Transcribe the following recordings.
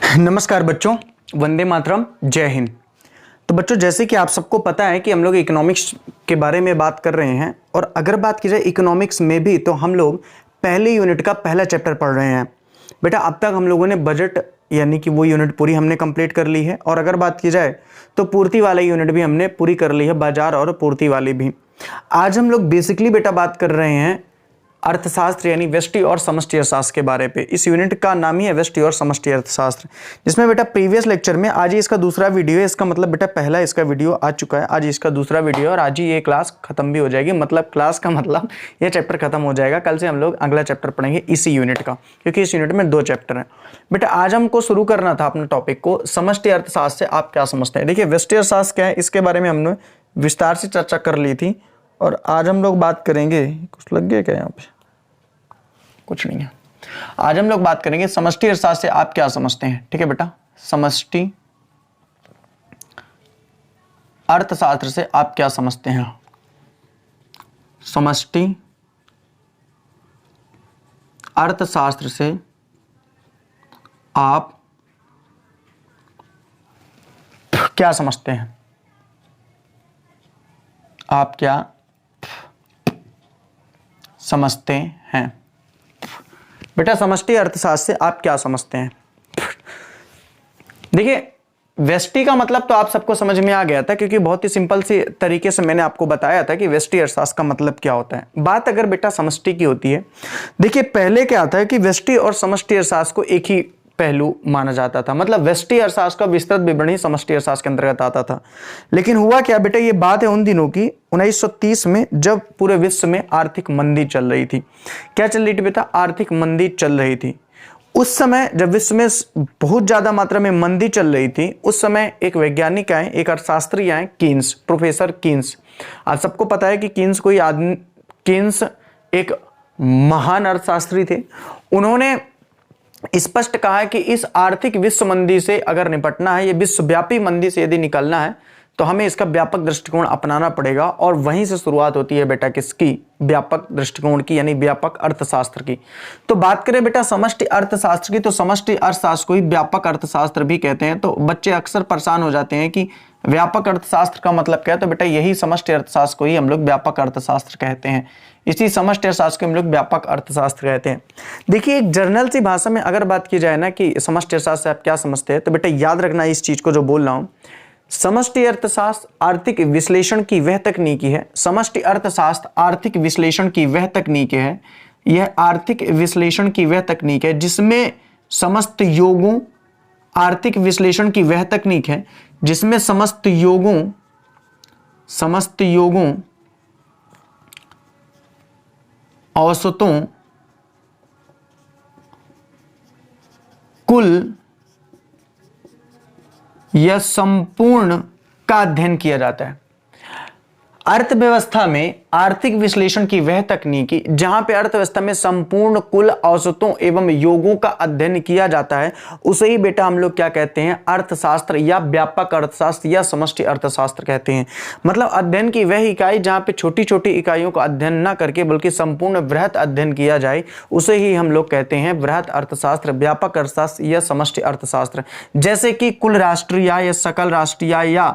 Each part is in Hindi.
नमस्कार बच्चों, वंदे मातरम, जय हिंद। तो बच्चों, जैसे कि आप सबको पता है कि हम लोग इकोनॉमिक्स के बारे में बात कर रहे हैं, और अगर बात की जाए इकोनॉमिक्स में भी तो हम लोग पहले यूनिट का पहला चैप्टर पढ़ रहे हैं। बेटा, अब तक हम लोगों ने बजट यानी कि वो यूनिट पूरी हमने कंप्लीट कर ली है, और अगर बात की जाए तो पूर्ति वाला यूनिट भी हमने पूरी कर ली है, बाजार और पूर्ति वाली भी। आज हम लोग बेसिकली बेटा बात कर रहे हैं अर्थशास्त्र यानी व्यष्टि और समष्टि अर्थशास्त्र के बारे पे। इस यूनिट का नाम ही है व्यष्टि और समष्टि अर्थशास्त्र, जिसमें बेटा प्रीवियस लेक्चर में आज ही इसका दूसरा वीडियो है। इसका मतलब बेटा पहला इसका वीडियो आ चुका है, आज इसका दूसरा वीडियो, और आज ही ये क्लास खत्म भी हो जाएगी। मतलब क्लास का मतलब ये चैप्टर खत्म हो जाएगा। कल से हम लोग अगला चैप्टर पढ़ेंगे इसी यूनिट का, क्योंकि इस यूनिट में 2 चैप्टर हैं। बेटा, आज हमको शुरू करना था अपने टॉपिक को समष्टि अर्थशास्त्र से आप क्या समझते हैं। देखिए, व्यष्टि अर्थशास्त्र क्या है, इसके बारे में हमने विस्तार से चर्चा कर ली थी, और आज हम लोग बात करेंगे। कुछ लग गया क्या यहाँ पे? कुछ नहीं है। आज हम लोग बात करेंगे समष्टि अर्थशास्त्र से आप क्या समझते हैं। ठीक है बेटा, समष्टि अर्थशास्त्र से आप क्या समझते हैं। समष्टि अर्थशास्त्र से आप क्या समझते हैं। आप क्या समझते हैं बेटा, समष्टि अर्थशास्त्र से आप क्या समझते हैं। देखिए, व्यष्टि का मतलब तो आप सबको समझ में आ गया था, क्योंकि बहुत ही सिंपल सी तरीके से मैंने आपको बताया था कि व्यष्टि अर्थशास्त्र का मतलब क्या होता है। बात अगर बेटा समष्टि की होती है, देखिए पहले क्या था कि व्यष्टि और समष्टि अर्थशास्त्र को एक ही पहलू माना जाता था। मतलब व्यष्टि अर्थशास्त्र का विस्तृत विवरण ही समष्टि अर्थशास्त्र के अंतर्गत आता था। लेकिन हुआ क्या बेटा, ये बात है उन दिनों की 1930 में, जब पूरे विश्व में आर्थिक मंदी चल रही थी। क्या चल रही थी बेटा? आर्थिक मंदी चल रही थी। उस समय जब विश्व में बहुत ज्यादा मात्रा में मंदी चल रही थी, उस समय एक वैज्ञानिक आए, एक अर्थशास्त्री आए, कीन्स, प्रोफेसर कीन्स। आज सबको पता है कि कीन्स एक महान अर्थशास्त्री थे। उन्होंने स्पष्ट कहा है कि इस आर्थिक विश्व मंदी से अगर निपटना है, ये विश्वव्यापी मंदी से यदि निकलना है, तो हमें इसका व्यापक दृष्टिकोण अपनाना पड़ेगा। और वहीं से शुरुआत होती है बेटा किसकी? व्यापक दृष्टिकोण की, यानी व्यापक अर्थशास्त्र की। तो बात करें बेटा समष्टि अर्थशास्त्र की, तो समष्टि अर्थशास्त्र को ही व्यापक अर्थशास्त्र भी कहते हैं। तो बच्चे अक्सर परेशान हो जाते हैं कि व्यापक अर्थशास्त्र का मतलब क्या है। तो बेटा यही समष्टि अर्थशास्त्र को ही हम लोग व्यापक अर्थशास्त्र कहते हैं। इसी समष्टि अर्थशास्त्र को हम लोग व्यापक अर्थशास्त्र कहते हैं। देखिए, एक जर्नल सी भाषा में अगर बात की जाए ना कि समष्टि अर्थशास्त्र से आप क्या समझते हैं, तो बेटा याद रखना इस चीज को जो बोल रहा हूं। समष्टि अर्थशास्त्र आर्थिक विश्लेषण की वह तकनीकी है। समष्टि अर्थशास्त्र आर्थिक विश्लेषण की वह तकनीक है। यह आर्थिक विश्लेषण की वह तकनीक है जिसमें समस्त योगों, आर्थिक विश्लेषण की वह तकनीक है जिसमें समस्त योगों औसतों, कुल या संपूर्ण का अध्ययन किया जाता है। अर्थव्यवस्था में आर्थिक विश्लेषण की वह तकनीकी जहां पे अर्थव्यवस्था में संपूर्ण कुल औसतों एवं योगों का अध्ययन किया जाता है, उसे ही बेटा हम लोग क्या कहते हैं? अर्थशास्त्र या व्यापक अर्थशास्त्र या समष्टि अर्थशास्त्र कहते हैं। मतलब अध्ययन की वह इकाई जहां पे छोटी छोटी इकाइयों का अध्ययन न करके बल्कि संपूर्ण वृहत अध्ययन किया जाए, उसे ही हम लोग कहते हैं वृहत अर्थशास्त्र, व्यापक अर्थशास्त्र या समष्टि अर्थशास्त्र। जैसे कि कुल राष्ट्रीय आय या सकल राष्ट्रीय आय या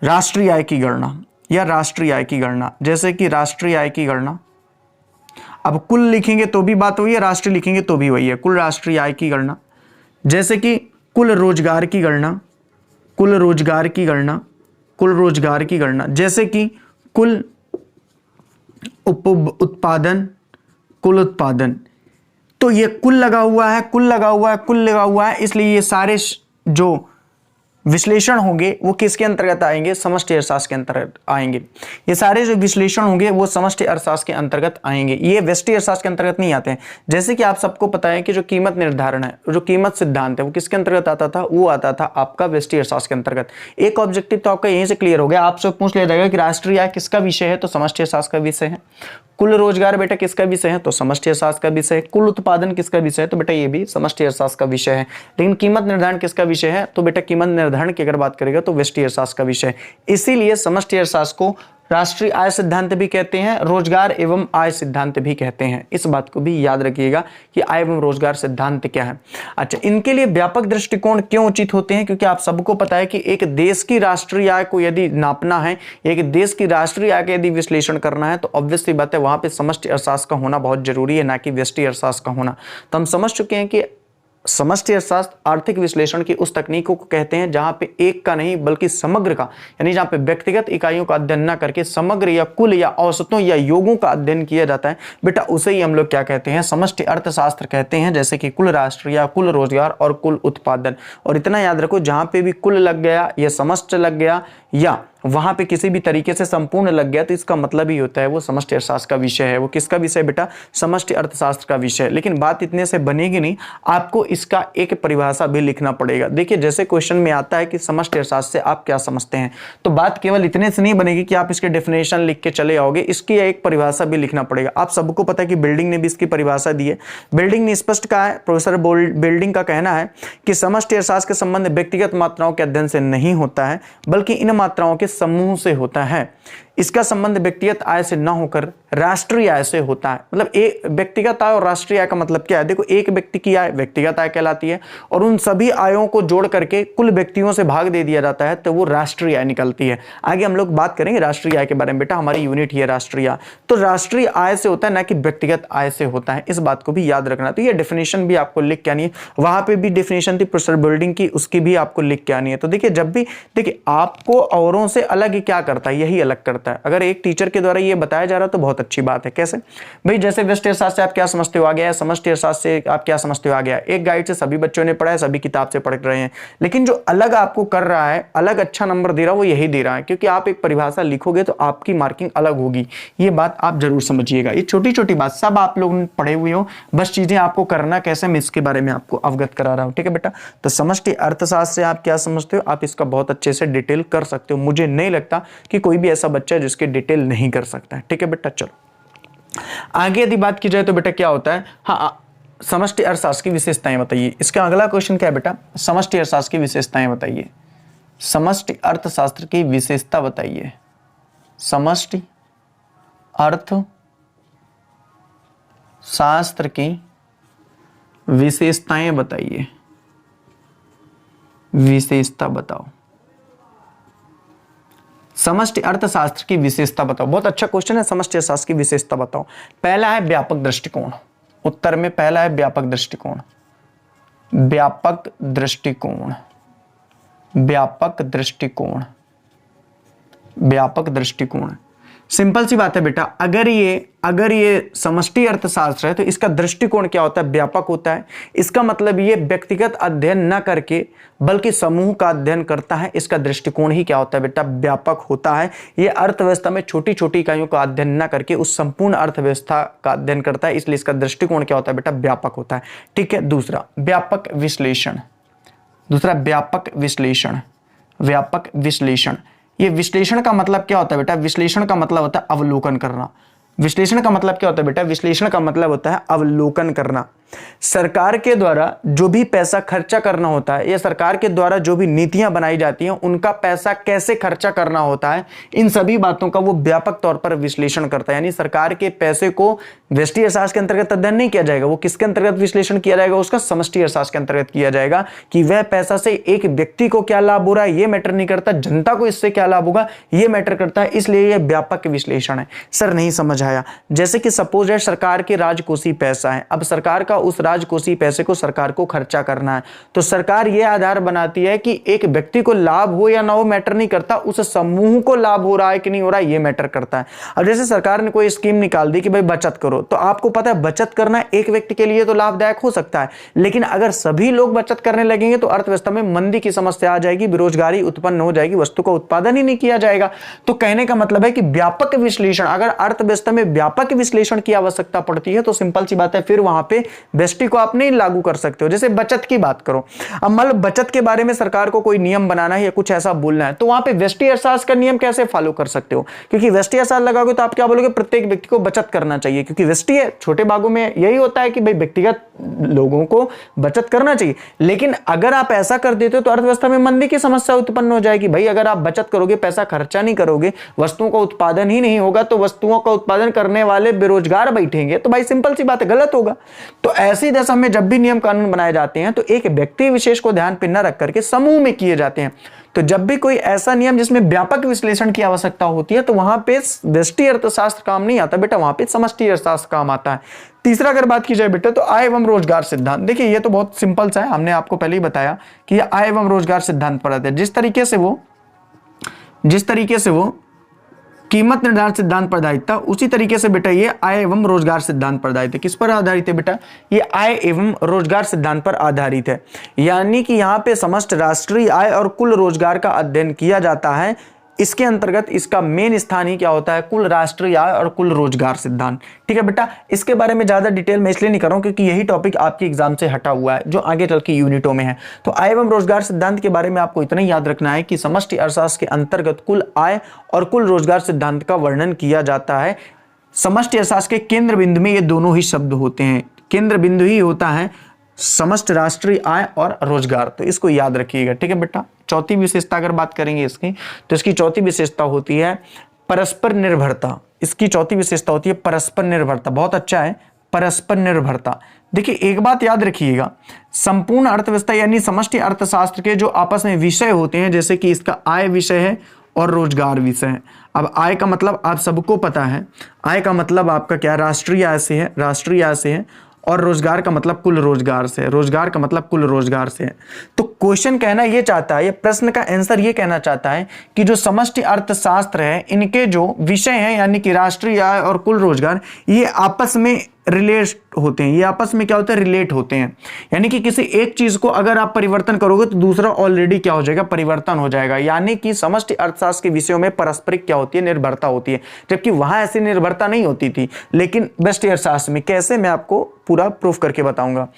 राष्ट्रीय आय की गणना, या राष्ट्रीय आय की गणना। जैसे कि राष्ट्रीय आय की गणना, अब कुल लिखेंगे तो भी बात वही है, राष्ट्रीय लिखेंगे तो भी वही है, कुल राष्ट्रीय आय की गणना। जैसे कि कुल रोजगार की गणना, कुल रोजगार की गणना, कुल रोजगार की गणना। जैसे कि कुल उत्पादन, कुल उत्पादन। तो ये कुल लगा हुआ है, कुल लगा हुआ है, कुल लगा हुआ है, इसलिए ये सारे जो विश्लेषण होंगे वो किसके अंतर्गत आएंगे? समष्टि अर्थशास्त्र के अंतर्गत आएंगे। ये सारे जो विश्लेषण होंगे वो समष्टि अर्थशास्त्र के अंतर्गत आएंगे, ये व्यष्टि अर्थशास्त्र के अंतर्गत नहीं आते हैं। जैसे कि आप सबको पता है कि जो कीमत निर्धारण है, जो कीमत सिद्धांत है, वो किसके अंतर्गत आता था? वो आता था आपका व्यष्टि अर्थशास्त्र के अंतर्गत। एक ऑब्जेक्टिव तो आपका यहीं से क्लियर हो गया। आपसे पूछ लिया जाएगा कि राष्ट्रीय आय किसका विषय है, तो समष्टि अर्थशास्त्र का विषय है। कुल रोजगार बेटा किसका विषय है? तो समष्टि अर्थशास्त्र का विषय है। कुल उत्पादन किसका विषय है? तो बेटा ये भी समष्टि अर्थशास्त्र का विषय है। लेकिन कीमत निर्धारण किसका विषय है? तो बेटा कीमत निर्धारण की अगर बात करेगा तो व्यष्टि अर्थशास्त्र का विषय है। इसीलिए समष्टि अर्थशास्त्र को राष्ट्रीय आय सिद्धांत भी कहते हैं, रोजगार एवं आय सिद्धांत भी कहते हैं। इस बात को भी याद रखिएगा कि आय एवं रोजगार सिद्धांत क्या है। अच्छा, इनके लिए व्यापक दृष्टिकोण क्यों उचित होते हैं? क्योंकि आप सबको पता है कि एक देश की राष्ट्रीय आय को यदि नापना है, एक देश की राष्ट्रीय आय का यदि विश्लेषण करना है, तो ऑब्वियस सी बात है वहां पे समष्टि अर्थशास्त्र का होना बहुत जरूरी है, ना कि व्यष्टि अर्थशास्त्र का होना। तो हम समझ चुके हैं कि समष्टि अर्थशास्त्र आर्थिक विश्लेषण की उस तकनीकों को कहते हैं जहां पे एक का नहीं बल्कि समग्र का, यानी जहां पे व्यक्तिगत इकाइयों का अध्ययन न करके समग्र या कुल या औसतों या योगों का अध्ययन किया जाता है। बेटा उसे ही हम लोग क्या कहते हैं? समष्टि अर्थशास्त्र कहते हैं, जैसे कि कुल राष्ट्र या कुल रोजगार और कुल उत्पादन। और इतना याद रखो, जहां पे भी कुल लग गया या समष्टि लग गया या वहां पे किसी भी तरीके से संपूर्ण लग गया, तो इसका मतलब ही होता है वो समष्टि अर्थशास्त्र का विषय है। वो किसका विषय बेटा? समष्टि अर्थशास्त्र का विषय। लेकिन बात इतने से बनेगी नहीं, आपको इसका एक परिभाषा भी लिखना पड़ेगा। देखिए, जैसे क्वेश्चन में आता है कि समष्टि अर्थशास्त्र से आप क्या समझते हैं, तो बात केवल इतने से नहीं बनेगी कि आप इसके डेफिनेशन लिख के चले आओगे, इसकी एक परिभाषा भी लिखना पड़ेगा। आप सबको पता है कि बिल्डिंग ने भी इसकी परिभाषा दी है। बिल्डिंग ने स्पष्ट कहा है, प्रोफेसर बिल्डिंग का कहना है कि समष्टि अर्थशास्त्र के संबंध व्यक्तिगत मात्राओं के अध्ययन से नहीं होता है, बल्कि इन मात्राओं के समूह से होता है। इसका संबंध व्यक्तिगत आय से न होकर राष्ट्रीय आय से होता है। मतलब एक व्यक्तिगत आय और राष्ट्रीय आय का मतलब क्या है? देखो, एक व्यक्ति की आय व्यक्तिगत आय कहलाती है और उन सभी आयों को जोड़ करके कुल व्यक्तियों से भाग दे दिया जाता है, तो वो राष्ट्रीय आय निकलती है। आगे हम लोग बात करेंगे राष्ट्रीय आय के बारे में। बेटा हमारी यूनिट ही है राष्ट्रीय आय, तो राष्ट्रीय आय से होता है, ना कि व्यक्तिगत आय से होता है। इस बात को भी याद रखना। तो ये डेफिनेशन भी आपको लिख के आनी है। वहां पर भी डेफिनेशन थी प्रोफेसर बिल्डिंग की, उसकी भी आपको लिख के आनी है। तो देखिए, जब भी देखिए आपको औरों से अलग क्या करता है? यही अलग करता है। अगर एक टीचर के द्वारा ये बताया जा रहा है तो बहुत अच्छी बात है। कैसे भाई? जैसे व्यष्टि अर्थशास्त्र से आप क्या समझते हो आ गया, समष्टि अर्थशास्त्र से आप क्या समझते हो आ गया। एक गाइड से सभी बच्चों ने पढ़ा है, सभी किताब से पढ़ रहे हैं, लेकिन जो अलग आपको कर रहा है, अलग अच्छा नंबर दे रहा है, वो यही दे रहा है, क्योंकि आप एक परिभाषा लिखोगे तो आपकी मार्किंग अलग होगी। ये बात आप जरूर समझिएगा। ये छोटी छोटी बात सब आप लोग पढ़े हुए हो, बस चीजें आपको करना कैसे, मैं इसके बारे में आपको अवगत करा रहा हूं। ठीक है बेटा? तो समष्टि अर्थशास्त्र से आप क्या समझते हो, आप इसका बहुत अच्छे से डिटेल कर सकते हो। मुझे नहीं लगता कि कोई भी ऐसा बच्चा है जिसके डिटेल नहीं कर सकता है। ठीक है बेटा? चलो आगे यदि बात की जाए तो बेटा क्या होता है, हाँ, समष्टि अर्थशास्त्र की विशेषताएं बताइए। इसका अगला क्वेश्चन क्या है बेटा? समष्टि अर्थशास्त्र की विशेषताएं बताइए। समष्टि अर्थशास्त्र की विशेषता बताइए। समष्टि अर्थशास्त्र की विशेषताएं बताइए। विशेषता बताओ। समष्टि अर्थशास्त्र की विशेषता बताओ। बहुत अच्छा क्वेश्चन है। समष्टि अर्थशास्त्र की विशेषता बताओ। पहला है व्यापक दृष्टिकोण। उत्तर में पहला है व्यापक दृष्टिकोण। व्यापक दृष्टिकोण, व्यापक दृष्टिकोण, व्यापक दृष्टिकोण। सिंपल सी बात है बेटा, अगर ये समष्टि अर्थशास्त्र है तो इसका दृष्टिकोण क्या होता है? व्यापक होता है। इसका मतलब ये व्यक्तिगत अध्ययन न करके बल्कि समूह का अध्ययन करता है। इसका दृष्टिकोण ही क्या होता है बेटा? व्यापक होता है। ये अर्थव्यवस्था में छोटी छोटी इकाइयों का अध्ययन न करके उस संपूर्ण अर्थव्यवस्था का अध्ययन करता है, इसलिए इसका दृष्टिकोण क्या होता है बेटा? व्यापक होता है। ठीक है? दूसरा व्यापक विश्लेषण। दूसरा व्यापक विश्लेषण। व्यापक विश्लेषण, ये विश्लेषण का मतलब क्या होता है बेटा? विश्लेषण का मतलब होता है अवलोकन करना। विश्लेषण का मतलब क्या होता है बेटा? विश्लेषण का मतलब होता है अवलोकन करना। सरकार के द्वारा जो भी पैसा खर्चा करना होता है या सरकार के द्वारा जो भी नीतियां बनाई जाती हैं उनका पैसा कैसे खर्चा करना होता है, इन सभी बातों का वो व्यापक तौर पर विश्लेषण करता है। यानी सरकार के पैसे को व्यष्टि अर्थशास्त्र के अंतर्गत अध्ययन नहीं किया जाएगा, वो किसके अंतर्गत विश्लेषण किया जाएगा? उसका समष्टि अर्थशास्त्र के अंतर्गत किया जाएगा कि वह पैसा से एक व्यक्ति को क्या लाभ हो रहा है ये मैटर नहीं करता, जनता को इससे क्या लाभ होगा ये मैटर करता है। इसलिए यह व्यापक विश्लेषण है। सर नहीं समझ आया। जैसे कि सपोज है सरकार के राजकोषीय पैसा है, अब सरकार का उस राजकोषीय पैसे को सरकार को खर्चा करना है, तो सरकार यह आधार बनाती है कि एक व्यक्ति को लाभ हो या ना हो मैटर नहीं करता, उस समूह को लाभ हो रहा है कि नहीं हो रहा है ये मैटर करता है। अब जैसे सरकार ने कोई स्कीम निकाल दी कि भाई बचत करो, तो आपको पता है बचत करना एक व्यक्ति के लिए तो लाभदायक हो सकता है, लेकिन अगर सभी लोग बचत करने लगेंगे तो अर्थव्यवस्था में मंदी की समस्या आ जाएगी, बेरोजगारी उत्पन्न हो जाएगी, वस्तु का उत्पादन ही नहीं किया जाएगा। तो कहने का मतलब है कि व्यापक विश्लेषण, अगर अर्थव्यवस्था में व्यापक विश्लेषण की आवश्यकता पड़ती है तो सिंपल सी बात है फिर वहां पे व्यष्टि को आप नहीं लागू कर सकते हो। जैसे बचत की बात करो, अब मान लो बचत के बारे में सरकार को कोई नियम बनाना है या कुछ ऐसा बोलना है, तो वहां पे व्यष्टि अर्थशास्त्र का नियम कैसे फॉलो कर सकते हो? क्योंकि व्यष्टि अर्थशास्त्र लगाओगे तो आप क्या बोलोगे, प्रत्येक व्यक्ति को बचत करना चाहिए, क्योंकि व्यष्टि है, छोटे भागों में यही होता है कि भाई व्यक्तिगत लोगों को बचत करना चाहिए। लेकिन अगर आप ऐसा कर देते हो तो अर्थव्यवस्था में मंदी की समस्या उत्पन्न हो जाएगी। भाई अगर आप बचत करोगे, पैसा खर्चा नहीं करोगे, वस्तुओं का उत्पादन ही नहीं होगा, तो वस्तुओं का उत्पादन करने वाले बेरोजगार बैठेंगे, तो भाई सिंपल सी बात है, गलत होगा। तो ऐसी दशा में जब भी नियम कानून बनाए जाते हैं तो एक व्यक्ति विशेष को ध्यान पर न रख करके समूह में किए जाते हैं। तो जब भी कोई ऐसा नियम जिसमें व्यापक विश्लेषण की आवश्यकता होती है तो वहां पे व्यष्टि अर्थशास्त्र काम नहीं आता बेटा, वहां पे समष्टि अर्थशास्त्र काम आता है। तीसरा अगर बात की जाए बेटा तो आय एवं रोजगार सिद्धांत। देखिए ये तो बहुत सिंपल सा है, हमने आपको पहले ही बताया कि ये आय एवं रोजगार सिद्धांत पर आता है। जिस तरीके से वो कीमत निर्धारण सिद्धांत पर आधारित था, उसी तरीके से बेटा ये आय एवं रोजगार सिद्धांत पर आधारित है। किस पर आधारित है बेटा? ये आय एवं रोजगार सिद्धांत पर आधारित है। यानी कि यहाँ पे समस्त राष्ट्रीय आय और कुल रोजगार का अध्ययन किया जाता है। इसके अंतर्गत इसका मेन स्थान ही क्या होता है? कुल राष्ट्रीय आय और कुल रोजगार सिद्धांत। ठीक है बेटा, इसके बारे में ज्यादा डिटेल में इसलिए नहीं कर रहा हूं क्योंकि यही टॉपिक आपके एग्जाम से हटा हुआ है जो आगे चल के यूनिटों में है। तो आय एवं रोजगार सिद्धांत के बारे में आपको इतना ही याद रखना है कि समष्टि अर्थशास्त्र के अंतर्गत कुल आय और कुल रोजगार सिद्धांत का वर्णन किया जाता है। समष्टि अर्थशास्त्र के केंद्र बिंदु में ये दोनों ही शब्द होते हैं, केंद्र बिंदु ही होता है समस्त राष्ट्रीय आय और रोजगार। तो इसको याद रखिएगा। ठीक है बेटा, चौथी विशेषता अगर बात करेंगे इसकी, तो इसकी चौथी विशेषता होती है परस्पर निर्भरता। इसकी चौथी विशेषता होती है परस्पर निर्भरता। बहुत अच्छा है, परस्पर निर्भरता। देखिए एक बात याद रखिएगा, संपूर्ण अर्थव्यवस्था यानी समष्टि अर्थशास्त्र के जो आपस में विषय होते हैं, जैसे कि इसका आय विषय है और रोजगार विषय है। अब आय का मतलब आप सबको पता है, आय का मतलब आपका क्या? राष्ट्रीय आय से है, राष्ट्रीय आय से है। और रोजगार का मतलब कुल रोजगार से, रोजगार का मतलब कुल रोजगार से है। तो क्वेश्चन कहना ये चाहता है, ये प्रश्न का आंसर ये कहना चाहता है कि जो समष्टि अर्थशास्त्र है, इनके जो विषय हैं यानी कि राष्ट्रीय आय और कुल रोजगार, ये आपस में रिलेट होते हैं। ये आपस में क्या होता है? रिलेट होते हैं। यानी कि किसी एक चीज को अगर आप परिवर्तन करोगे तो दूसरा ऑलरेडी क्या हो जाएगा? परिवर्तन हो जाएगा। यानी कि समष्टि अर्थशास्त्र के विषयों में पारस्परिक क्या होती है? निर्भरता होती है, जबकि वहां ऐसी निर्भरता नहीं होती थी। लेकिन व्यष्टि अर्थशास्त्र में कैसे, मैं आपको पूरा प्रूफ करके बताऊंगा।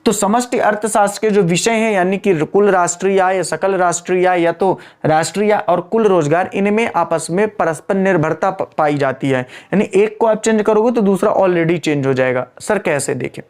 तो समष्टि अर्थशास्त्र के जो विषय हैं यानी कि कुल राष्ट्रीय आय या सकल राष्ट्रीय आय या तो राष्ट्रीय और कुल रोजगार, इनमें आपस में परस्पर निर्भरता पाई जाती है। यानी एक को आप चेंज करोगे तो दूसरा ऑलरेडी चेंज हो जाएगा। सर कैसे? देखिए,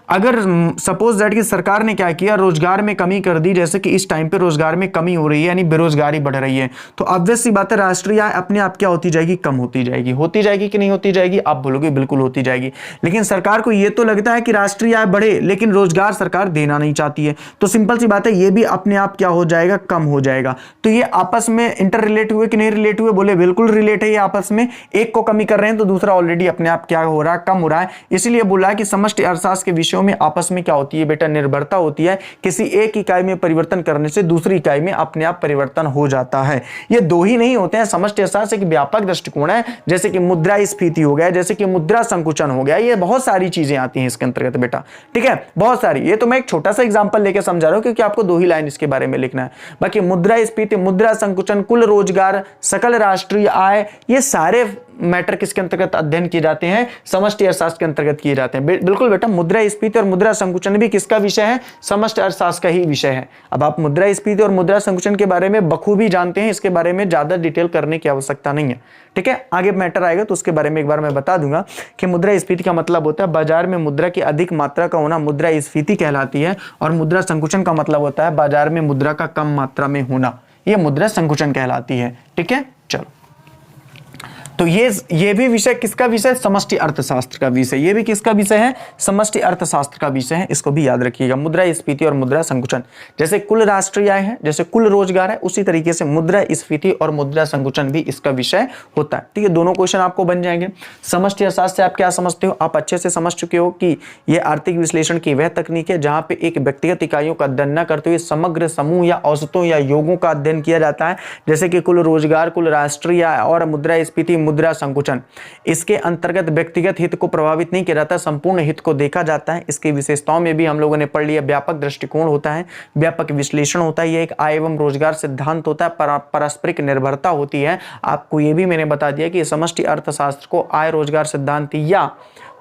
अगर सपोज दैट कि सरकार ने क्या किया, रोजगार में कमी कर दी, जैसे कि इस टाइम पे रोजगार में कमी हो रही है यानी बेरोजगारी बढ़ रही है, तो ऑब्वियस सी बात है राष्ट्रीय आय अपने आप क्या होती जाएगी? कम होती जाएगी। होती जाएगी कि नहीं होती जाएगी? आप बोलोगे बिल्कुल होती जाएगी। लेकिन सरकार को यह तो लगता है कि राष्ट्रीय आय बढ़े, लेकिन रोजगार सरकार देना नहीं चाहती है, तो सिंपल सी बात है ये भी अपने आप क्या हो जाएगा? कम हो जाएगा। तो ये आपस में इंटर रिलेट हुए कि नहीं रिलेट हुए? बोले बिल्कुल रिलेट है। ये आपस में एक को कमी कर रहे हैं तो दूसरा ऑलरेडी अपने आप क्या हो रहा है? कम हो रहा है। इसलिए बोला कि समष्टि अर्थशास्त्र के विषयों में आपस में क्या होती है बेटा? निर्भरता होती है। किसी एक इकाई में परिवर्तन करने से दूसरी इकाई में अपने आप परिवर्तन हो जाता है। ये दो ही नहीं होते हैं, समष्टि अर्थशास्त्र एक व्यापक दृष्टिकोण है। जैसे कि मुद्रास्फीति हो गया, जैसे कि मुद्रा संकुचन हो गया, ये बहुत सारी चीजें आती हैं इसके अंतर्गत बेटा। ठीक है, बहुत सारी। ये तो मैं एक छोटा सा एग्जांपल लेके समझा रहा हूं क्योंकि आपको दो ही लाइन इसके बारे में लिखना है। बाकी मुद्रास्फीति, मुद्रा संकुचन, कुल रोजगार, सकल राष्ट्रीय आय, ये सारे मैटर किसके अंतर्गत अध्ययन किए जाते हैं? समष्टि अर्थशास्त्र के अंतर्गत किए जाते हैं। बिल्कुल बेटा, मुद्रास्फीति और मुद्रा संकुचन भी किसका विषय है? समष्टि अर्थशास्त्र का ही विषय है। अब आप मुद्रास्फीति और मुद्रा संकुचन के बारे में बखूबी जानते हैं, इसके बारे में ज्यादा डिटेल करने की आवश्यकता नहीं है। ठीक है, आगे मैटर आएगा तो उसके बारे में एक बार मैं बता दूंगा कि मुद्रास्फीति का मतलब होता है बाजार में मुद्रा की अधिक मात्रा का होना, मुद्रास्फीति कहलाती है। और मुद्रा संकुचन का मतलब होता है बाजार में मुद्रा का कम मात्रा में होना, यह मुद्रा संकुचन कहलाती है। ठीक है, चलो, तो ये भी विषय किसका विषय? समष्टि अर्थशास्त्र का विषय। ये भी किसका विषय है? समष्टि अर्थशास्त्र का विषय है। इसको भी याद रखिएगा। मुद्रास्फीति और मुद्रा संकुचन, जैसे कुल राष्ट्रीय आय है, जैसे कुल रोजगार है, उसी तरीके से मुद्रास्फीति और मुद्रा संकुचन भी इसका विषय होता है। ठीक है, दोनों क्वेश्चन आपको बन जाएंगे। समष्टि अर्थशास्त्र से आप क्या समझते हो? आप अच्छे से समझ चुके हो कि यह आर्थिक विश्लेषण की वह तकनीक है जहां पे एक व्यक्तिगत इकाइयों का अध्ययन न करते हुए समग्र समूह या औसतों या योगों का अध्ययन किया जाता है, जैसे कि कुल रोजगार, कुल राष्ट्रीय आय और मुद्रास्फीति, मुद्रा संकुचन। इसके अंतर्गत व्यक्तिगत हित को प्रभावित नहीं किया जाता, संपूर्ण हित को देखा जाता है। इसकी विशेषताओं में भी हम लोगों ने पढ़ लिया, व्यापक दृष्टिकोण होता है, व्यापक विश्लेषण होता है, यह एक आय एवं रोजगार सिद्धांत होता है, पारस्परिक निर्भरता होती है। आपको यह भी मैंने बता दिया कि समष्टि अर्थशास्त्र को आय रोजगार सिद्धांत या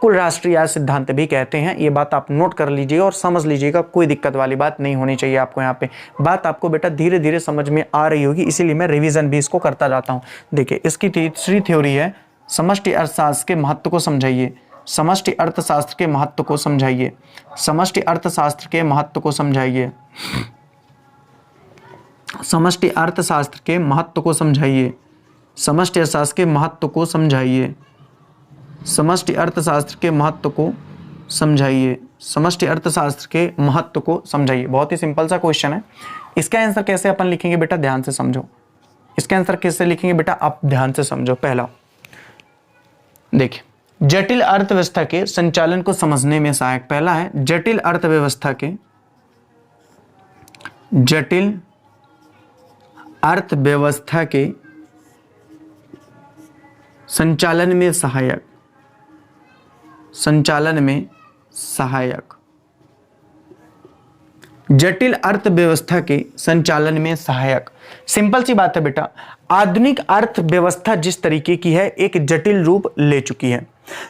कुल राष्ट्रीय आय सिद्धांत भी कहते हैं। ये बात आप नोट कर लीजिएगा और समझ लीजिएगा, कोई दिक्कत वाली बात नहीं होनी चाहिए आपको। यहाँ पे बात आपको बेटा धीरे धीरे समझ में आ रही होगी, इसीलिए मैं रिवीजन भी इसको करता जाता हूँ। देखिए इसकी तीसरी थ्योरी है समष्टि अर्थशास्त्र के महत्व को समझाइए। समष्टि अर्थशास्त्र के महत्व को समझाइए। समष्टि अर्थशास्त्र के महत्व को समझाइए। समष्टि अर्थशास्त्र के महत्व को समझाइए। समष्टि अर्थशास्त्र के महत्व को समझाइए। समष्टि अर्थशास्त्र के महत्व को समझाइए। समष्टि अर्थशास्त्र के महत्व को समझाइए। बहुत ही सिंपल सा क्वेश्चन है। इसका आंसर कैसे अपन लिखेंगे बेटा, ध्यान से समझो। इसका आंसर कैसे लिखेंगे बेटा, आप ध्यान से समझो। पहला देखिए, जटिल अर्थव्यवस्था के संचालन को समझने में सहायक। पहला है जटिल अर्थव्यवस्था के संचालन में सहायक। संचालन में सहायक। जटिल अर्थव्यवस्था के संचालन में सहायक। सिंपल सी बात है बेटा, आधुनिक अर्थव्यवस्था जिस तरीके की है एक जटिल रूप ले चुकी है।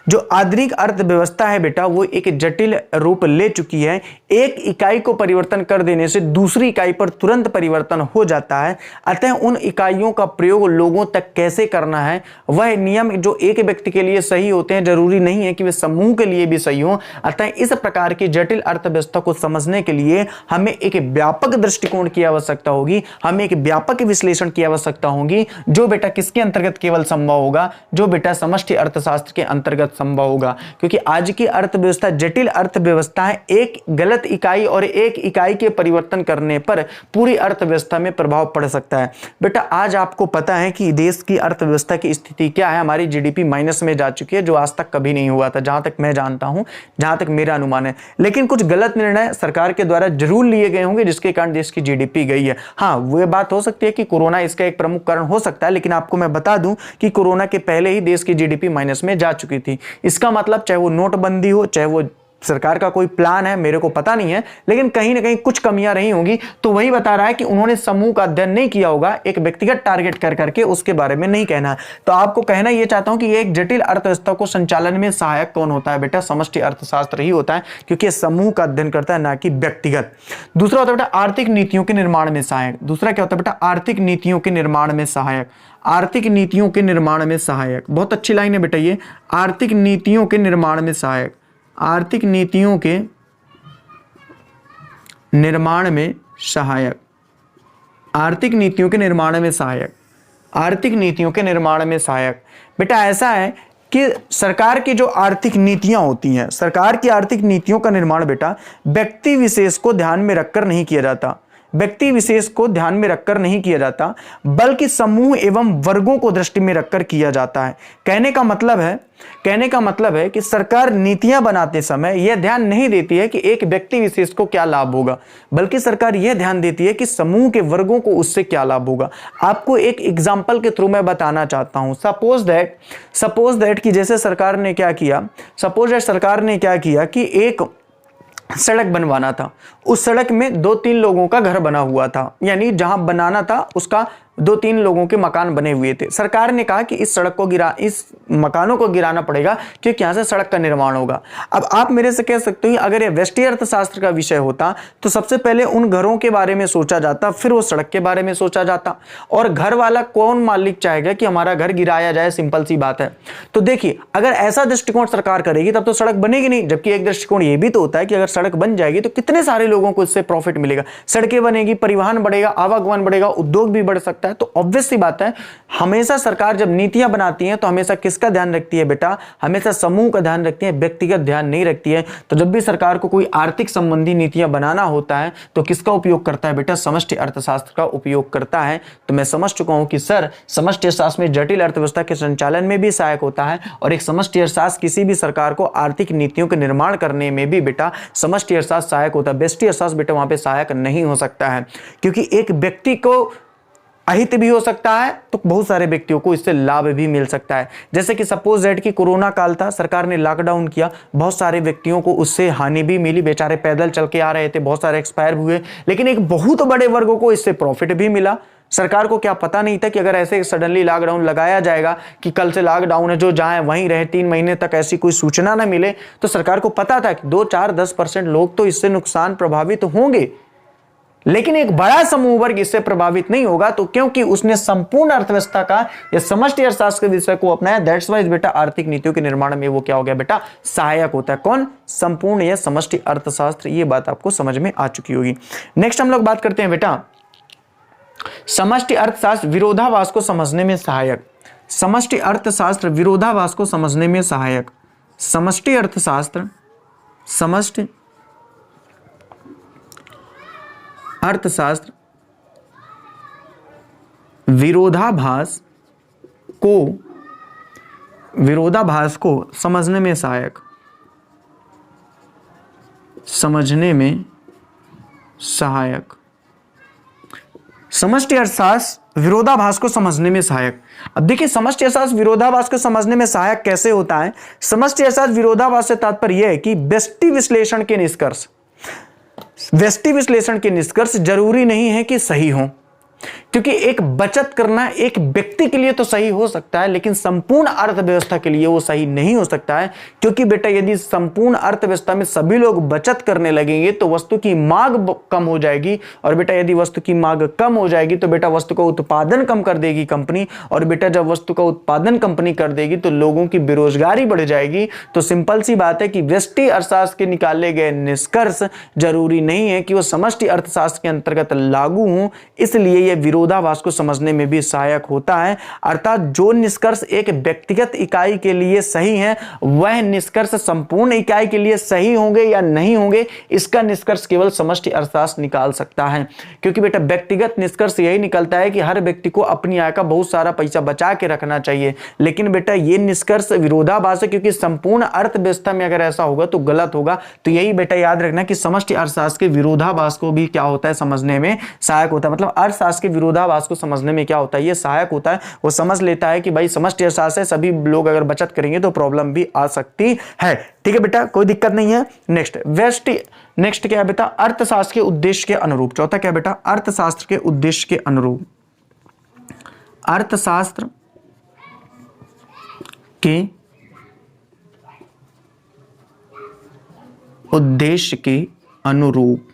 जो आधुनिक अर्थव्यवस्था है बेटा वो एक जटिल रूप ले चुकी है। एक इकाई को परिवर्तन कर देने से दूसरी इकाई पर तुरंत परिवर्तन हो जाता है। अतः उन इकाइयों का प्रयोग लोगों तक कैसे करना है, वह नियम जो एक व्यक्ति के लिए सही होते हैं जरूरी नहीं है कि वे समूह के लिए भी सही हो। अतः इस प्रकार की जटिल अर्थव्यवस्था को समझने के लिए हमें एक व्यापक दृष्टिकोण की आवश्यकता होगी, हमें एक व्यापक विश्लेषण की आवश्यकता होगी, जो बेटा किसके अंतर्गत केवल संभव होगा, जो बेटा समष्टि अर्थशास्त्र के अंतर्गत संभव होगा। क्योंकि आज की अर्थव्यवस्था जटिल अर्थव्यवस्था है। एक गलत इकाई और एक इकाई के परिवर्तन करने पर पूरी अर्थव्यवस्था में प्रभाव पड़ सकता है। बेटा आज आपको पता है कि देश की अर्थव्यवस्था की स्थिति क्या है। हमारी जीडीपी माइनस में जा चुकी है, जो आज तक कभी नहीं हुआ था, जहां तक मैं जानता हूं, जहां तक मेरा अनुमान है। लेकिन कुछ गलत निर्णय सरकार के द्वारा जरूर लिए गए होंगे जिसके कारण देश की जीडीपी गई है। हाँ, वो बात हो सकती है कि कोरोना इसका एक प्रमुख कारण हो सकता है, लेकिन आपको मैं बता दूं कि कोरोना के पहले ही देश की जीडीपी माइनस में जा चुकी थी। इसका मतलब चाहे वो नोटबंदी हो, चाहे वो सरकार का कोई प्लान है, मेरे को पता नहीं है, लेकिन कहीं ना कहीं कुछ कमियां रही होंगी। तो वही बता रहा है कि उन्होंने समूह का अध्ययन नहीं किया होगा, एक व्यक्तिगत टारगेट कर करके उसके बारे में नहीं कहना। तो आपको कहना यह चाहता हूं कि एक जटिल अर्थव्यवस्था को संचालन में सहायक कौन होता है बेटा, समष्टि अर्थशास्त्र ही होता है, क्योंकि समूह का अध्ययन करता है ना कि व्यक्तिगत। दूसरा होता है बेटा आर्थिक नीतियों के निर्माण में सहायक। दूसरा क्या होता है बेटा, आर्थिक नीतियों के निर्माण में सहायक। आर्थिक नीतियों के निर्माण में सहायक, बहुत अच्छी लाइन है बेटा ये, आर्थिक नीतियों के निर्माण में सहायक। आर्थिक नीतियों के निर्माण में सहायक। आर्थिक नीतियों के निर्माण में सहायक। आर्थिक नीतियों के निर्माण में सहायक। बेटा ऐसा है कि सरकार की जो आर्थिक नीतियां होती हैं, सरकार की आर्थिक नीतियों का निर्माण बेटा व्यक्ति विशेष को ध्यान में रखकर नहीं किया जाता। व्यक्ति विशेष को ध्यान में रखकर नहीं किया जाता, बल्कि समूह एवं वर्गों को दृष्टि में रखकर किया जाता है। कहने का मतलब है कि सरकार नीतियां बनाते समय यह ध्यान नहीं देती है कि एक व्यक्ति विशेष को क्या लाभ होगा, बल्कि सरकार यह ध्यान देती है कि समूह के वर्गों को उससे क्या लाभ होगा। आपको एक एग्जांपल के थ्रू मैं बताना चाहता हूं। सपोज दैट कि जैसे सरकार ने क्या किया कि एक सड़क बनवाना था। उस सड़क में 2-3 लोगों का घर बना हुआ था, यानी जहां बनाना था उसका 2-3 लोगों के मकान बने हुए थे। सरकार ने कहा कि इस मकानों को गिराना पड़ेगा क्योंकि यहां से सड़क का निर्माण होगा। अब आप मेरे से कह सकते हो अगर ये व्यष्टि अर्थशास्त्र का विषय होता तो सबसे पहले उन घरों के बारे में सोचा जाता, फिर वो सड़क के बारे में सोचा जाता। और घर वाला कौन मालिक चाहेगा कि हमारा घर गिराया जाए, सिंपल सी बात है। तो देखिए अगर ऐसा दृष्टिकोण सरकार करेगी तब तो सड़क बनेगी नहीं। जबकि एक दृष्टिकोण ये भी तो होता है कि अगर सड़क बन जाएगी तो कितने सारे लोगों को इससे प्रॉफिट मिलेगा। सड़कें बनेगी, परिवहन बढ़ेगा, आवागमन बढ़ेगा, उद्योग भी बढ़ सकता है। तो ऑब्वियस सी बात है, हमेशा सरकार जब नीतियां बनाती है तो हमेशा किसका ध्यान रखती है बेटा, हमेशा समूह का ध्यान रखती है, व्यक्तिगत ध्यान नहीं रखती है। तो जब भी सरकार को कोई आर्थिक संबंधी नीतियां बनाना होता है तो किसका उपयोग करता है बेटा, समष्टि अर्थशास्त्र का उपयोग करता है। तो मैं समझ चुका हूं कि सर समष्टि अर्थशास्त्र में जटिल अर्थव्यवस्था के संचालन में भी सहायक होता है, और एक समष्टि अर्थशास्त्र किसी भी सरकार को आर्थिक नीतियों के निर्माण करने में भी बेटा समष्टि अर्थशास्त्र सहायक होता है। व्यष्टि अर्थशास्त्र बेटा वहां पे सहायक नहीं हो सकता है, क्योंकि एक व्यक्ति को अहित भी हो सकता है तो बहुत सारे व्यक्तियों को इससे लाभ भी मिल सकता है। जैसे कि सपोज दैट कि कोरोना काल था, सरकार ने लॉकडाउन किया, बहुत सारे व्यक्तियों को उससे हानि भी मिली, बेचारे पैदल चल के आ रहे थे, बहुत सारे एक्सपायर हुए, लेकिन एक बहुत बड़े वर्गों को इससे प्रॉफिट भी मिला। सरकार को क्या पता नहीं था कि अगर ऐसे सडनली लॉकडाउन लगाया जाएगा कि कल से लॉकडाउन है, जो जहां वहीं रहे 3 महीने तक, ऐसी कोई सूचना ना मिले, तो सरकार को पता था कि 2, 4, 10% लोग तो इससे नुकसान प्रभावित होंगे, लेकिन एक बड़ा समूह वर्ग इससे प्रभावित नहीं होगा। तो क्योंकि उसने संपूर्ण अर्थव्यवस्था का या समष्टि अर्थशास्त्र के विषय को अपनाया, दैट्स वाइज बेटा आर्थिक नीतियों के निर्माण में वो क्या हो गया बेटा, सहायक होता है। कौन? संपूर्ण या समष्टि अर्थशास्त्र। ये बात आपको समझ में आ चुकी होगी। नेक्स्ट हम लोग बात करते हैं बेटा समष्टि अर्थशास्त्र विरोधाभास को समझने में सहायक। समष्टि अर्थशास्त्र विरोधाभास को समझने में सहायक। समष्टि अर्थशास्त्र, समष्टि अर्थशास्त्र विरोधाभास को समझने में सहायक, समझने में सहायक। समष्टि अर्थशास्त्र विरोधाभास को समझने में सहायक। अब देखिए समष्टि अर्थशास्त्र विरोधाभास को समझने में सहायक कैसे होता है। समष्टि अर्थशास्त्र विरोधाभास से तात्पर्य यह है कि व्यष्टि विश्लेषण के निष्कर्ष, व्यष्टि विश्लेषण के निष्कर्ष जरूरी नहीं है कि सही हो, क्योंकि एक बचत करना एक व्यक्ति के लिए तो सही हो सकता है, लेकिन संपूर्ण अर्थव्यवस्था के लिए वो सही नहीं हो सकता है। क्योंकि बेटा यदि संपूर्ण अर्थव्यवस्था में सभी लोग बचत करने लगेंगे तो वस्तु की मांग कम हो जाएगी, और बेटा यदि वस्तु की मांग कम हो जाएगी तो बेटा वस्तु का उत्पादन कम कर देगी कंपनी, और बेटा जब वस्तु का उत्पादन कंपनी कर देगी तो लोगों की बेरोजगारी बढ़ जाएगी। तो सिंपल सी बात है कि व्यष्टि अर्थशास्त्र के निकाले गए निष्कर्ष जरूरी नहीं है कि वो समष्टि अर्थशास्त्र के अंतर्गत लागू हों, इसलिए यह विरोधाभास को समझने में भी सहायक होता है। अर्थात जो निष्कर्ष एक व्यक्तिगत इकाई के लिए सही है वह निष्कर्ष संपूर्ण इकाई के लिए सही होंगे या नहीं होंगे, इसका निष्कर्ष केवल समष्टि अर्थशास्त्र निकाल सकता है। क्योंकि बेटा व्यक्तिगत निष्कर्ष यही निकलता है कि हर व्यक्ति को अपनी आय का बहुत सारा पैसा बचा के रखना चाहिए, लेकिन बेटा ये निष्कर्ष विरोधाभास है, क्योंकि संपूर्ण अर्थव्यवस्था में अगर ऐसा होगा तो गलत होगा। तो यही बेटा याद रखना कि समष्टि अर्थशास्त्र के विरोधाभास को भी क्या होता है, समझने में सहायक होता है। मतलब अर्थशास्त्र के विरोधाभास को समझने में क्या होता है, ये सहायक होता है। वो समझ लेता है कि भाई समष्टि अर्थशास्त्र है, सभी लोग अगर बचत करेंगे तो प्रॉब्लम भी आ सकती है। ठीक है बेटा, कोई दिक्कत नहीं है। नेक्स्ट क्या है बेटा, अर्थशास्त्र के उद्देश्य के अनुरूप। चौथा क्या बेटा, अर्थशास्त्र के उद्देश्य के अनुरूप। अर्थशास्त्र के उद्देश्य के अनुरूप,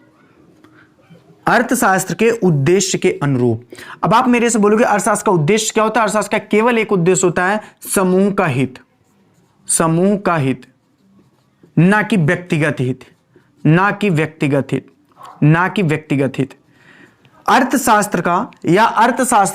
अर्थशास्त्र के उद्देश्य के अनुरूप। अब आप मेरे से बोलोगे अर्थशास्त्र का उद्देश्य क्या होता है? अर्थशास्त्र का केवल एक उद्देश्य होता है, समूह का हित, समूह का हित, ना कि व्यक्तिगत हित, ना कि व्यक्तिगत हित, ना कि व्यक्तिगत हित। अर्थशास्त्र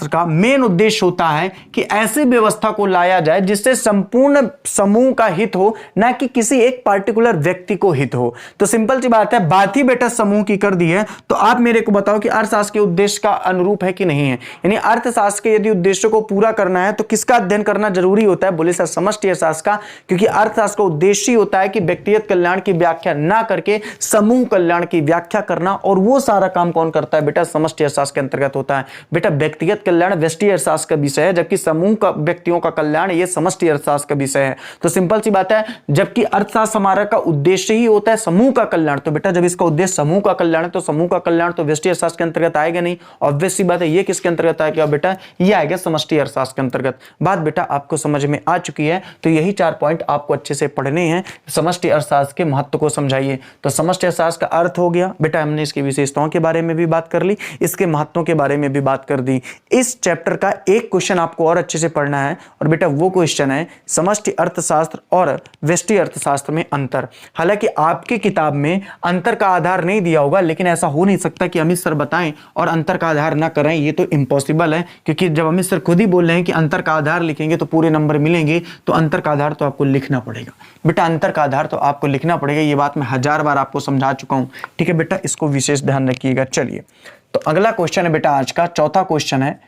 का मेन उद्देश्य होता है कि ऐसी व्यवस्था को लाया जाए जिससे संपूर्ण समूह का हित हो, ना कि किसी एक पार्टिकुलर व्यक्ति को हित हो। तो सिंपल सी बात है, बात ही बेटा समूह की कर दी है। तो आप मेरे को बताओ कि अर्थशास्त्र के उद्देश्य का अनुरूप है कि नहीं है। यानी अर्थशास्त्र के यदि उद्देश्य को पूरा करना है तो किसका अध्ययन करना जरूरी होता है? बोले सर समष्टि अर्थशास्त्र का, क्योंकि अर्थशास्त्र का उद्देश्य ही होता है कि व्यक्तिगत कल्याण की व्याख्या ना करके समूह कल्याण की व्याख्या करना, और वो सारा काम कौन करता है बेटा? समष्टि अर्थशास्त्र के अंतर्गत होता है। बेटा व्यक्तिगत कल्याण व्यष्टि अर्थशास्त्र का विषय है, जबकि समूह का व्यक्तियों का कल्याण ये समष्टि अर्थशास्त्र का विषय है। तो सिंपल सी बात है, जबकि अर्थशास्त्र हमारा का उद्देश्य ही होता है समूह का कल्याण, तो बेटा जब इसका उद्देश्य समूह का कल्याण है तो समूह का कल्याण तो व्यष्टि अर्थशास्त्र के अंतर्गत आएगा नहीं। ऑब्वियस सी बात है, ये किसके अंतर्गत आएगा बेटा? ये आएगा समष्टि अर्थशास्त्र के अंतर्गत। बात बेटा आपको समझ में आ चुकी है। तो यही 4 पॉइंट आपको अच्छे से पढ़ने हैं। समष्टि अर्थशास्त्र के महत्व को समझाइए। तो समष्टि अर्थशास्त्र का अर्थ हो गया बेटा, हमने इसकी विशेषताओं के बारे में भी बात कर ली, इसके महत्वों के बारे में भी बात कर दी। इस चैप्टर का एक क्वेश्चन आपको और अच्छे से पढ़ना है, और बेटा वो क्वेश्चन है समष्टि अर्थशास्त्र और व्यष्टि अर्थशास्त्र में अंतर। हालांकि आपकी किताब में अंतर का आधार नहीं दिया होगा, लेकिन ऐसा हो नहीं सकता कि अमित सर बताएं और अंतर का आधार ना करें, ये तो इम्पॉसिबल है। क्योंकि जब अमित सर खुद ही बोल रहे हैं कि अंतर का आधार लिखेंगे तो पूरे नंबर मिलेंगे, तो अंतर का आधार तो आपको लिखना पड़ेगा बेटा, अंतर का आधार तो आपको लिखना पड़ेगा। ये बात मैं 1000 बार आपको समझा चुका हूं। ठीक है बेटा, इसको विशेष ध्यान रखिएगा। चलिए, तो अगला क्वेश्चन है बेटा आज का, चौथा क्वेश्चन है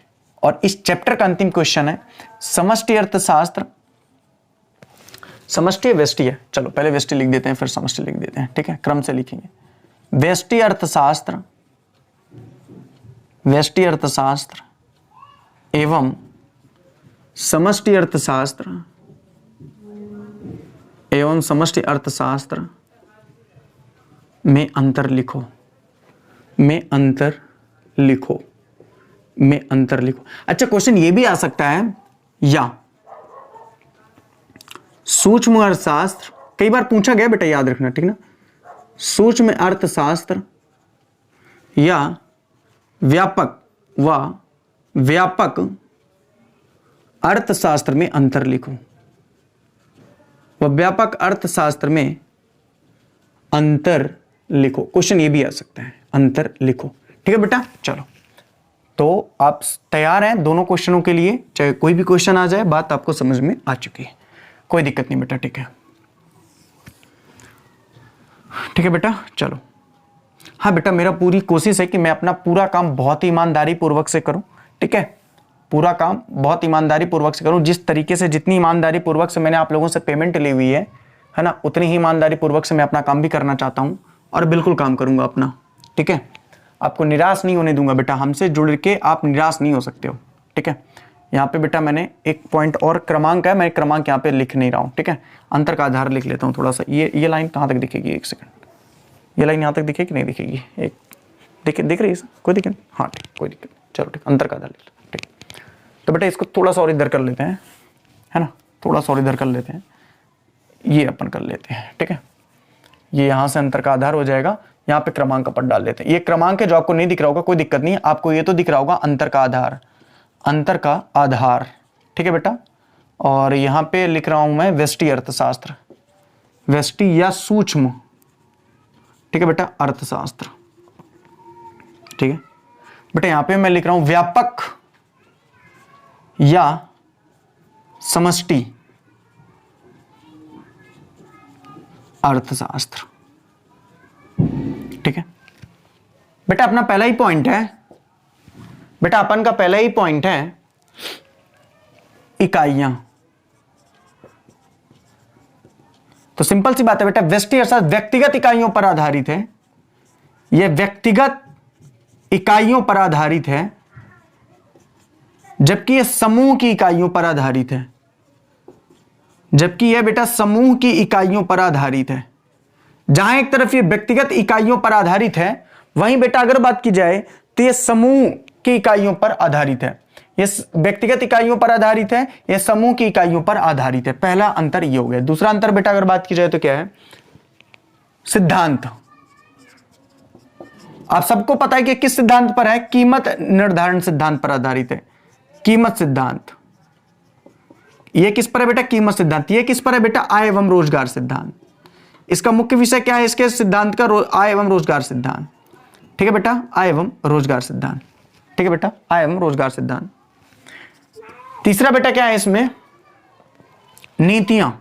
और इस चैप्टर का अंतिम क्वेश्चन है। समष्टि अर्थशास्त्र, समष्टि व्यष्टि है, चलो पहले व्यष्टि लिख देते हैं फिर समष्टि लिख देते हैं। ठीक है, क्रम से लिखेंगे। व्यष्टि अर्थशास्त्र, व्यष्टि अर्थशास्त्र एवं समष्टि अर्थशास्त्र एवं समष्टि अर्थशास्त्र में अंतर लिखो, में अंतर लिखो। में अंतर लिखो। अच्छा, क्वेश्चन ये भी आ सकता है, या सूक्ष्म अर्थशास्त्र, कई बार पूछा गया बेटा, याद रखना, ठीक ना। सूक्ष्म अर्थशास्त्र या व्यापक व व्यापक अर्थशास्त्र में अंतर लिखो, व व्यापक अर्थशास्त्र में अंतर लिखो। क्वेश्चन ये भी आ सकता है, अंतर लिखो। ठीक है बेटा, चलो तो आप तैयार हैं दोनों क्वेश्चनों के लिए, चाहे कोई भी क्वेश्चन आ जाए, बात आपको समझ में आ चुकी है, कोई दिक्कत नहीं बेटा। ठीक है, ठीक है बेटा, चलो। हाँ बेटा, मेरा पूरी कोशिश है कि मैं अपना पूरा काम बहुत ही ईमानदारी पूर्वक से करूं। ठीक है, पूरा काम बहुत ईमानदारी पूर्वक से करूं, जिस तरीके से, जितनी ईमानदारी पूर्वक से मैंने आप लोगों से पेमेंट ली हुई है ना, उतनी ही ईमानदारी पूर्वक से मैं अपना काम भी करना चाहता हूं, और बिल्कुल काम करूंगा अपना। ठीक है, आपको निराश नहीं होने दूंगा बेटा, हमसे जुड़ के आप निराश नहीं हो सकते हो। ठीक है, यहाँ पे बेटा मैंने एक पॉइंट और, क्रमांक है, मैं क्रमांक यहाँ पे लिख नहीं रहा हूँ। ठीक है, अंतर का आधार लिख लेता हूँ थोड़ा सा। ये लाइन कहाँ तक दिखेगी, एक सेकंड, ये लाइन यहाँ तक दिखेगी नहीं दिखेगी, एक दिख रही है, कोई दिक्कत नहीं, हाँ ठीक, कोई दिक्कत नहीं, चलो ठीक, अंतर का आधार लिख लो। ठीक, तो बेटा इसको थोड़ा सा और इधर कर लेते हैं, है ना, थोड़ा सा और इधर कर लेते हैं, ये अपन कर लेते हैं। ठीक है, ये यहाँ से अंतर का आधार हो जाएगा, यहाँ पे क्रमांक अपन डाल लेते हैं। ये क्रमांक है जो आपको नहीं दिख रहा होगा, कोई दिक्कत नहीं है, आपको ये तो दिख रहा होगा अंतर का आधार, अंतर का आधार। ठीक है बेटा, और यहाँ पे लिख रहा हूं मैं व्यष्टि अर्थशास्त्र, व्यष्टि या सूक्ष्म, ठीक है बेटा, अर्थशास्त्र। ठीक है बेटा, यहां पे मैं लिख रहा हूं व्यापक या समष्टि अर्थशास्त्र। ठीक है बेटा, अपना पहला ही पॉइंट है बेटा, अपन का पहला ही पॉइंट है इकाइयां। तो सिंपल सी बात है बेटा, व्यष्टि अर्थशास्त्र व्यक्तिगत इकाइयों पर आधारित है, यह व्यक्तिगत इकाइयों पर आधारित है, जबकि यह समूह की इकाइयों पर आधारित है, जबकि यह बेटा समूह की इकाइयों पर आधारित है। जहां एक तरफ ये व्यक्तिगत इकाइयों पर आधारित है, वहीं बेटा अगर बात की जाए तो यह समूह की इकाइयों पर आधारित है। यह व्यक्तिगत इकाइयों पर आधारित है, यह समूह की इकाइयों पर आधारित है। पहला अंतर यह हो गया। दूसरा अंतर बेटा अगर बात की जाए तो क्या है, सिद्धांत। आप सबको पता है कि किस सिद्धांत पर है, कीमत निर्धारण सिद्धांत पर आधारित है, कीमत सिद्धांत। यह किस पर है बेटा, कीमत सिद्धांत। यह किस पर है बेटा, आय एवं रोजगार सिद्धांत। इसका मुख्य विषय क्या है इसके सिद्धांत का, आय एवं रोजगार सिद्धांत। ठीक है बेटा, आय एवं रोजगार सिद्धांत। ठीक है बेटा, आय एवं रोजगार सिद्धांत। तीसरा बेटा क्या है इसमें, नीतियां।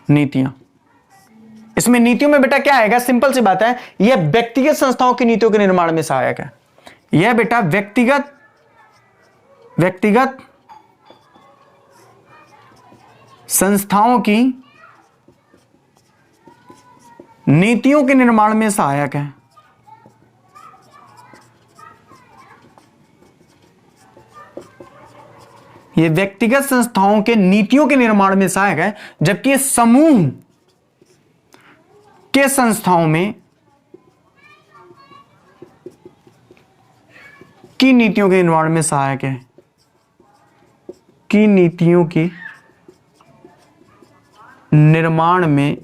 नीतियां, इसमें नीतियों में बेटा क्या आएगा, सिंपल सी बात है, यह व्यक्तिगत संस्थाओं की नीतियों के निर्माण में सहायक है। यह बेटा व्यक्तिगत संस्थाओं की नीतियों के निर्माण में सहायक है। यह व्यक्तिगत संस्थाओं के नीतियों के निर्माण में सहायक है, जबकि समूह के संस्थाओं में की नीतियों के निर्माण में सहायक है, की नीतियों के निर्माण में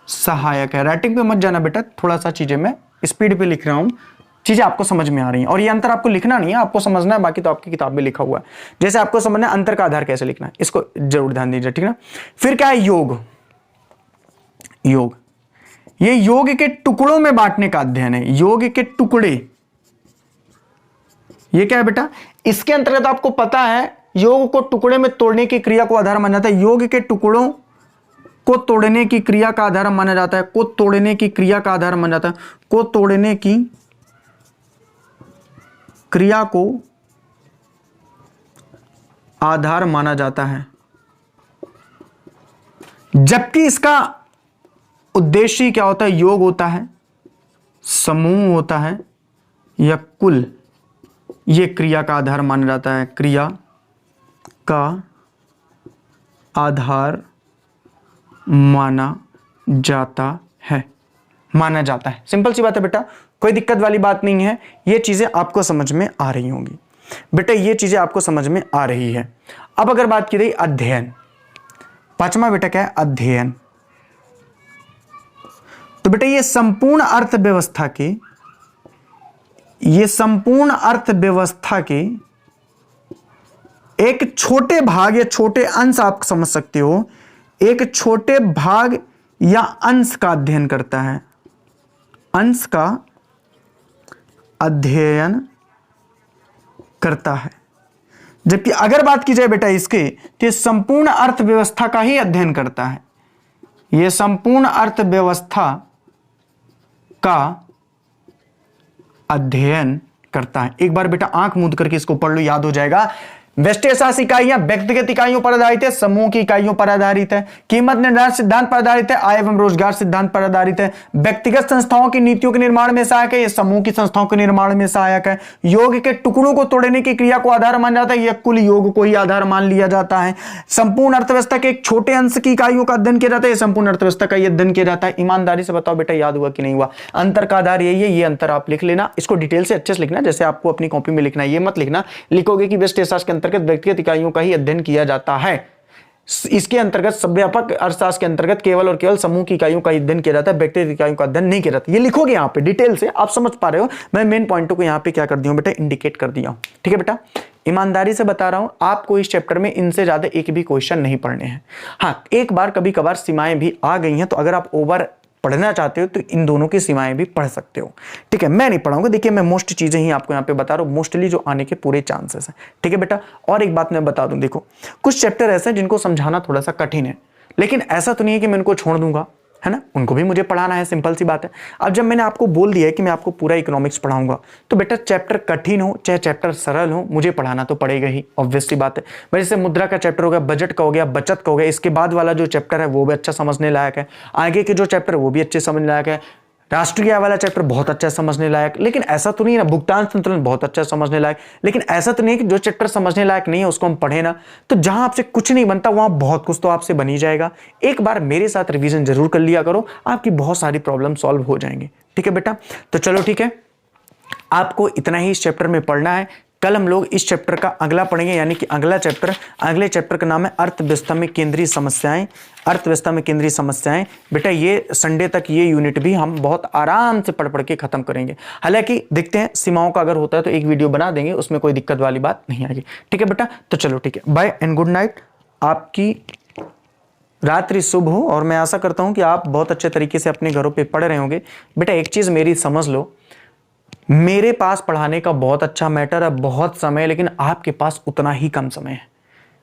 सहायक है। राइटिंग पे मत जाना बेटा, थोड़ा सा चीजें मैं स्पीड पे लिख रहा हूं, चीजें आपको समझ में आ रही हैं, और ये अंतर आपको लिखना नहीं है, आपको समझना है, बाकी तो आपकी किताब में लिखा हुआ है। जैसे आपको समझना है अंतर का आधार कैसे लिखना है, इसको जरूर ध्यान दीजिए। ठीक ना, फिर क्या है, योग। योग, ये योग के टुकड़ों में बांटने का अध्ययन है। योग के टुकड़े, ये क्या है बेटा, इसके अंतर्गत आपको पता है योग को टुकड़े में तोड़ने की क्रिया को आधार माना जाता है। योग के टुकड़ों को तोड़ने की क्रिया का आधार माना जाता है, को तोड़ने की क्रिया का आधार माना जाता है, को तोड़ने की क्रिया को आधार माना जाता है, जबकि इसका उद्देश्य क्या होता है, योग होता है, समूह होता है, या कुल, यह क्रिया का आधार माना जाता है, क्रिया का आधार माना जाता है। माना जाता है। सिंपल सी बात है बेटा, कोई दिक्कत वाली बात नहीं है। ये चीजें आपको समझ में आ रही होंगी बेटा, ये चीजें आपको समझ में आ रही है। अब अगर बात की रही अध्ययन, पांचवा बेटा क्या है? अध्ययन। तो बेटा ये संपूर्ण अर्थव्यवस्था की, ये संपूर्ण अर्थव्यवस्था की एक छोटे भाग या छोटे अंश, आप समझ सकते हो, एक छोटे भाग या अंश का अध्ययन करता है, अंश का अध्ययन करता है। जबकि अगर बात की जाए बेटा इसके, तो ये संपूर्ण अर्थव्यवस्था का ही अध्ययन करता है, ये संपूर्ण अर्थव्यवस्था का अध्ययन करता है। एक बार बेटा आंख मूंद करके इसको पढ़ लो, याद हो जाएगा। व्यष्टि अर्थशास्त्र इकाइयां व्यक्तिगत इकाइयों पर आधारित है, समूह की इकाइयों पर आधारित है, कीमत निर्धारण सिद्धांत पर आधारित है, आय एवं रोजगार सिद्धांत पर आधारित है, व्यक्तिगत संस्थाओं की नीतियों के निर्माण में सहायक है, यह समूह की संस्थाओं के निर्माण में सहायक है, योग के टुकड़ों को तोड़ने की क्रिया को आधार माना जाता है, यह कुल योग को ही आधार मान लिया जाता है, संपूर्ण अर्थव्यवस्था के एक छोटे अंश की इकाइयों का अध्ययन किया जाता है, संपूर्ण अर्थव्यवस्था का अध्ययन किया जाता है। ईमानदारी से बताओ बेटा, याद हुआ कि नहीं हुआ? अंतर का आधार यही है, ये अंतर आप लिख लेना, इसको डिटेल से अच्छे से लिखना, जैसे आपको अपनी कॉपी में लिखना है, ये मत लिखना लिखोगे कि व्यष्टि अर्थशास्त्र के अंतर्गत व्यक्तिगत इकाइयों का ही अध्ययन किया जाता है। इसके अंतर्गत व्यापक अर्थशास्त्र के अंतर्गत केवल और केवल समूह की इकाइयों का अध्ययन किया जाता है, व्यक्तिगत इकाइयों का अध्ययन नहीं किया जाता। ये लिखोगे यहां पे डिटेल से, आप समझ पा रहे हो। मैं मेन पॉइंटों को यहां पे क्या कर दिया हूं बेटा, इंडिकेट कर दिया हूं। ठीक है बेटा, ईमानदारी से बता रहा हूं, आपको इस चैप्टर में इनसे ज्यादा एक भी क्वेश्चन नहीं पढ़ने हैं। हाँ, एक बार कभी कभार सीमाएं भी आ गई हैं, तो अगर आप ओवर पढ़ना चाहते हो तो इन दोनों की सीमाएं भी पढ़ सकते हो। ठीक है, मैं नहीं पढ़ाऊंगा। देखिए, मैं मोस्ट चीजें ही आपको यहां पे बता रहा हूं, मोस्टली जो आने के पूरे चांसेस हैं। ठीक है बेटा, और एक बात मैं बता दूं, देखो कुछ चैप्टर ऐसे हैं जिनको समझाना थोड़ा सा कठिन है, लेकिन ऐसा तो नहीं है कि मैं उनको छोड़ दूंगा, है ना, उनको भी मुझे पढ़ाना है, सिंपल सी बात है। अब जब मैंने आपको बोल दिया है कि मैं आपको पूरा इकोनॉमिक्स पढ़ाऊंगा, तो बेटा चैप्टर कठिन हो चाहे चैप्टर सरल हो, मुझे पढ़ाना तो पड़ेगा ही, ऑब्वियस सी बात है। जैसे मुद्रा का चैप्टर हो गया, बजट का हो गया, बचत का हो गया, इसके बाद वाला जो चैप्टर है वो भी अच्छा समझने लायक है, आगे के जो चैप्टर है वो भी अच्छे समझने लायक है, राष्ट्रीय आय वाला चैप्टर बहुत अच्छा समझने लायक, लेकिन ऐसा तो नहीं है ना, भुगतान संतुलन बहुत अच्छा समझने लायक, लेकिन ऐसा तो नहीं है कि जो चैप्टर समझने लायक नहीं है उसको हम पढ़े ना, तो जहां आपसे कुछ नहीं बनता वहां बहुत कुछ तो आपसे बन ही जाएगा। एक बार मेरे साथ रिवीजन जरूर कर लिया करो, आपकी बहुत सारी प्रॉब्लम सॉल्व हो जाएंगी। ठीक है बेटा, तो चलो ठीक है, आपको इतना ही इस चैप्टर में पढ़ना है। कल हम लोग इस चैप्टर का अगला पढ़ेंगे, यानी कि अगला चैप्टर, अगले चैप्टर का नाम है अर्थव्यवस्था में केंद्रीय समस्याएं। अर्थव्यवस्था में केंद्रीय समस्याएं बेटा, ये संडे तक ये यूनिट भी हम बहुत आराम से पढ़ के खत्म करेंगे। हालांकि देखते हैं, सीमाओं का अगर होता है तो एक वीडियो बना देंगे, उसमें कोई दिक्कत वाली बात नहीं आएगी। ठीक है बेटा, तो चलो ठीक है, बाय एंड गुड नाइट। आपकी रात्रि शुभ हो, और मैं आशा करता हूं कि आप बहुत अच्छे तरीके से अपने घरों पर पढ़ रहे होंगे। बेटा एक चीज मेरी समझ लो, मेरे पास पढ़ाने का बहुत अच्छा मैटर है, बहुत समय, लेकिन आपके पास उतना ही कम समय है,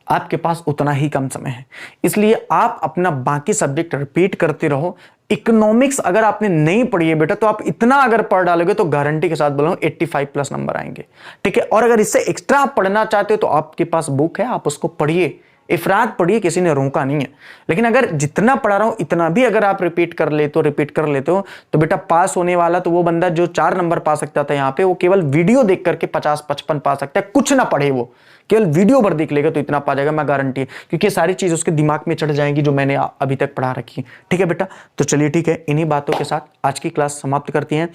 आपके पास उतना ही कम समय है। इसलिए आप अपना बाकी सब्जेक्ट रिपीट करते रहो। इकोनॉमिक्स अगर आपने नहीं पढ़ी है बेटा, तो आप इतना अगर पढ़ डालोगे तो गारंटी के साथ बोलूं 85 प्लस नंबर आएंगे। ठीक है, और अगर इससे एक्स्ट्रा आप पढ़ना चाहते हो तो आपके पास बुक है, आप उसको पढ़िए, इफरात पढ़िए, किसी ने रोका नहीं है। लेकिन अगर जितना पढ़ा रहा हूं इतना भी अगर आप रिपीट कर लेते हो तो बेटा पास होने वाला तो वो बंदा जो 4 नंबर पा सकता था यहाँ पे, वो केवल वीडियो देख करके 50-55 पा सकता है, कुछ ना पढ़े, वो केवल वीडियो भर देख लेगा तो इतना पा जाएगा, मैं गारंटी है, क्योंकि सारी चीज उसके दिमाग में चढ़ जाएंगी जो मैंने अभी तक पढ़ा रखी है। ठीक है बेटा, तो चलिए ठीक है, इन्हीं बातों के साथ आज की क्लास समाप्त करती हैं।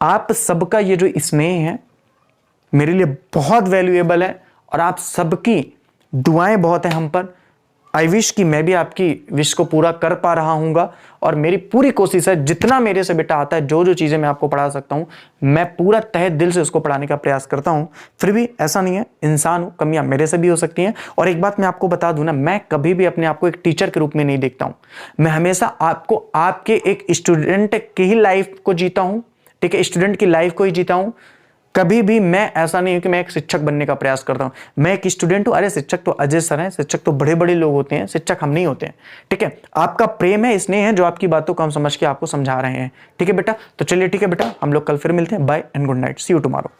आप सबका ये जो स्नेह है मेरे लिए बहुत वैल्यूएबल है, और आप सबकी दुआएं बहुत है हम पर। आई विश कि मैं भी आपकी विश को पूरा कर पा रहा हूँगा, और मेरी पूरी कोशिश है जितना मेरे से बेटा आता है, जो जो चीज़ें मैं आपको पढ़ा सकता हूँ, मैं पूरा तहे दिल से उसको पढ़ाने का प्रयास करता हूँ। फिर भी ऐसा नहीं है, इंसान हूँ, कमियाँ मेरे से भी हो सकती हैं। और एक बात मैं आपको बता दूँ ना, मैं कभी भी अपने आप को एक टीचर के रूप में नहीं देखता हूँ, मैं हमेशा आपको आपके एक स्टूडेंट की ही लाइफ को जीता हूँ। ठीक है, स्टूडेंट की लाइफ को ही जीता हूँ। कभी भी मैं ऐसा नहीं हूं कि मैं एक शिक्षक बनने का प्रयास करता हूं, मैं एक स्टूडेंट हूं। अरे शिक्षक तो अजय सर हैं, शिक्षक तो बड़े बड़े लोग होते हैं, शिक्षक हम नहीं होते हैं। ठीक है, आपका प्रेम है, स्नेह है, जो आपकी बातों को हम समझ के आपको समझा रहे हैं। ठीक है बेटा, तो चलिए ठीक है बेटा, हम लोग कल फिर मिलते हैं। Bye and good night, see you tomorrow.